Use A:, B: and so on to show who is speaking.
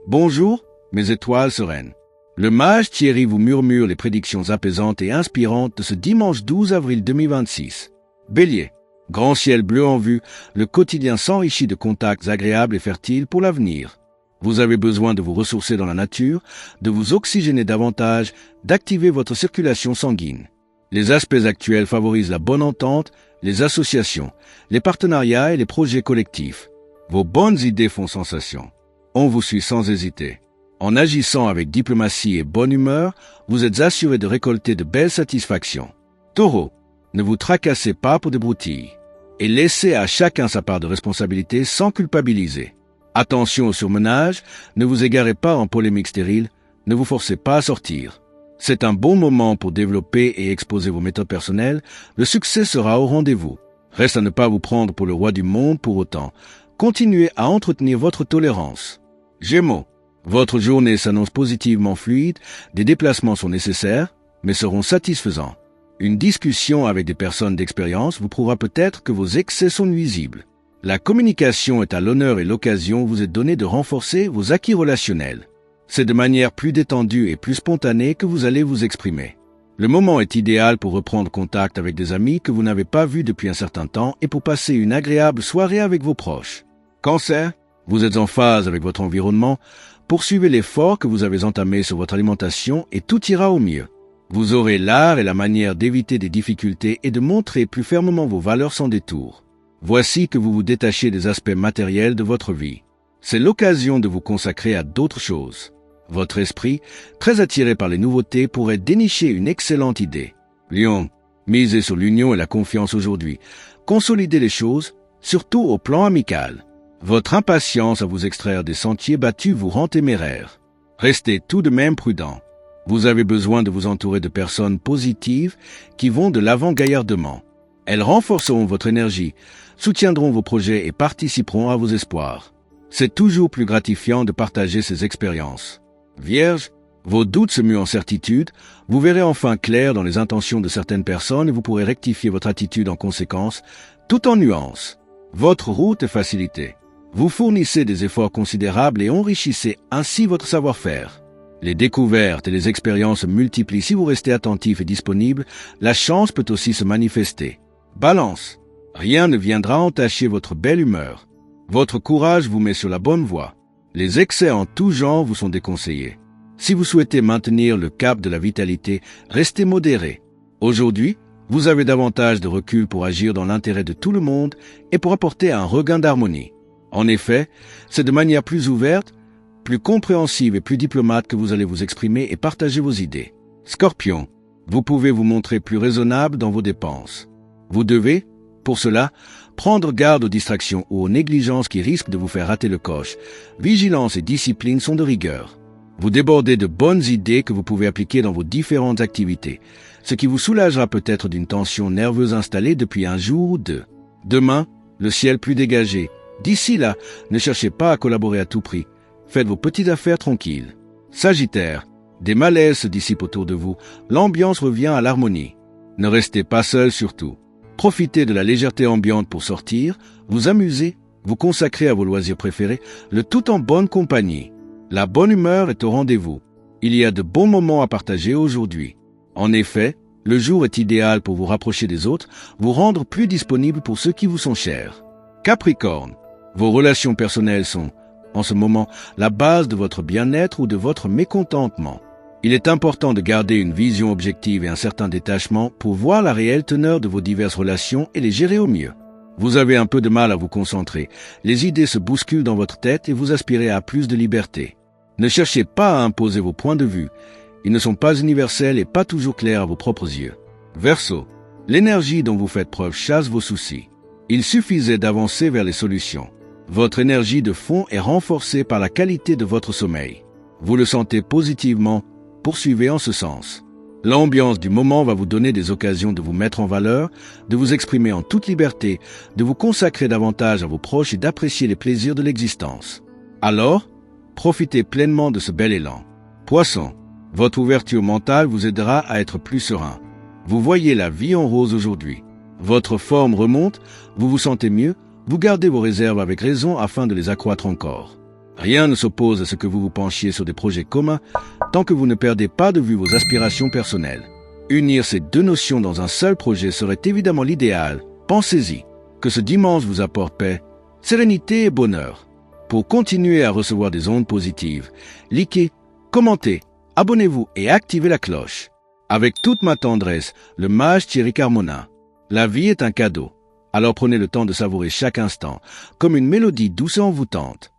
A: Bonjour, mes étoiles sereines. Le mage Thierry vous murmure les prédictions apaisantes et inspirantes de ce dimanche 12 avril 2026. Bélier, grand ciel bleu en vue, le quotidien s'enrichit de contacts agréables et fertiles pour l'avenir. Vous avez besoin de vous ressourcer dans la nature, de vous oxygéner davantage, d'activer votre circulation sanguine. Les aspects actuels favorisent la bonne entente, les associations, les partenariats et les projets collectifs. Vos bonnes idées font sensation. On vous suit sans hésiter. En agissant avec diplomatie et bonne humeur, vous êtes assuré de récolter de belles satisfactions. Taureau, ne vous tracassez pas pour des broutilles et laissez à chacun sa part de responsabilité sans culpabiliser. Attention au surmenage, ne vous égarez pas en polémique stérile, ne vous forcez pas à sortir. C'est un bon moment pour développer et exposer vos méthodes personnelles, le succès sera au rendez-vous. Reste à ne pas vous prendre pour le roi du monde pour autant. Continuez à entretenir votre tolérance. Gémeaux, votre journée s'annonce positivement fluide, des déplacements sont nécessaires, mais seront satisfaisants. Une discussion avec des personnes d'expérience vous prouvera peut-être que vos excès sont nuisibles. La communication est à l'honneur et l'occasion vous est donnée de renforcer vos acquis relationnels. C'est de manière plus détendue et plus spontanée que vous allez vous exprimer. Le moment est idéal pour reprendre contact avec des amis que vous n'avez pas vus depuis un certain temps et pour passer une agréable soirée avec vos proches. Cancer, vous êtes en phase avec votre environnement, poursuivez l'effort que vous avez entamé sur votre alimentation et tout ira au mieux. Vous aurez l'art et la manière d'éviter des difficultés et de montrer plus fermement vos valeurs sans détour. Voici que vous vous détachez des aspects matériels de votre vie. C'est l'occasion de vous consacrer à d'autres choses. Votre esprit, très attiré par les nouveautés, pourrait dénicher une excellente idée. Lion, misez sur l'union et la confiance aujourd'hui. Consolidez les choses, surtout au plan amical. Votre impatience à vous extraire des sentiers battus vous rend téméraire. Restez tout de même prudent. Vous avez besoin de vous entourer de personnes positives qui vont de l'avant gaillardement. Elles renforceront votre énergie, soutiendront vos projets et participeront à vos espoirs. C'est toujours plus gratifiant de partager ces expériences. Vierge, vos doutes se muent en certitude, vous verrez enfin clair dans les intentions de certaines personnes et vous pourrez rectifier votre attitude en conséquence, tout en nuances. Votre route est facilitée. Vous fournissez des efforts considérables et enrichissez ainsi votre savoir-faire. Les découvertes et les expériences se multiplient si vous restez attentif et disponible, la chance peut aussi se manifester. Balance, rien ne viendra entacher votre belle humeur. Votre courage vous met sur la bonne voie. Les excès en tout genre vous sont déconseillés. Si vous souhaitez maintenir le cap de la vitalité, restez modéré. Aujourd'hui, vous avez davantage de recul pour agir dans l'intérêt de tout le monde et pour apporter un regain d'harmonie. En effet, c'est de manière plus ouverte, plus compréhensive et plus diplomate que vous allez vous exprimer et partager vos idées. Scorpion, vous pouvez vous montrer plus raisonnable dans vos dépenses. Vous devez, pour cela, prendre garde aux distractions ou aux négligences qui risquent de vous faire rater le coche. Vigilance et discipline sont de rigueur. Vous débordez de bonnes idées que vous pouvez appliquer dans vos différentes activités, ce qui vous soulagera peut-être d'une tension nerveuse installée depuis un jour ou deux. Demain, le ciel plus dégagé. D'ici là, ne cherchez pas à collaborer à tout prix. Faites vos petites affaires tranquilles. Sagittaire, des malaises se dissipent autour de vous. L'ambiance revient à l'harmonie. Ne restez pas seul surtout. Profitez de la légèreté ambiante pour sortir, vous amuser, vous consacrer à vos loisirs préférés, le tout en bonne compagnie. La bonne humeur est au rendez-vous. Il y a de bons moments à partager aujourd'hui. En effet, le jour est idéal pour vous rapprocher des autres, vous rendre plus disponible pour ceux qui vous sont chers. Capricorne, vos relations personnelles sont, en ce moment, la base de votre bien-être ou de votre mécontentement. Il est important de garder une vision objective et un certain détachement pour voir la réelle teneur de vos diverses relations et les gérer au mieux. Vous avez un peu de mal à vous concentrer, les idées se bousculent dans votre tête et vous aspirez à plus de liberté. Ne cherchez pas à imposer vos points de vue, ils ne sont pas universels et pas toujours clairs à vos propres yeux. Verseau, l'énergie dont vous faites preuve chasse vos soucis. Il suffisait d'avancer vers les solutions. Votre énergie de fond est renforcée par la qualité de votre sommeil. Vous le sentez positivement, poursuivez en ce sens. L'ambiance du moment va vous donner des occasions de vous mettre en valeur, de vous exprimer en toute liberté, de vous consacrer davantage à vos proches et d'apprécier les plaisirs de l'existence. Alors, profitez pleinement de ce bel élan. Poisson, votre ouverture mentale vous aidera à être plus serein. Vous voyez la vie en rose aujourd'hui. Votre forme remonte, vous vous sentez mieux, vous gardez vos réserves avec raison afin de les accroître encore. Rien ne s'oppose à ce que vous vous penchiez sur des projets communs tant que vous ne perdez pas de vue vos aspirations personnelles. Unir ces deux notions dans un seul projet serait évidemment l'idéal. Pensez-y. Que ce dimanche vous apporte paix, sérénité et bonheur. Pour continuer à recevoir des ondes positives, likez, commentez, abonnez-vous et activez la cloche. Avec toute ma tendresse, le mage Thierry Carmona. La vie est un cadeau. Alors prenez le temps de savourer chaque instant, comme une mélodie douce et envoûtante.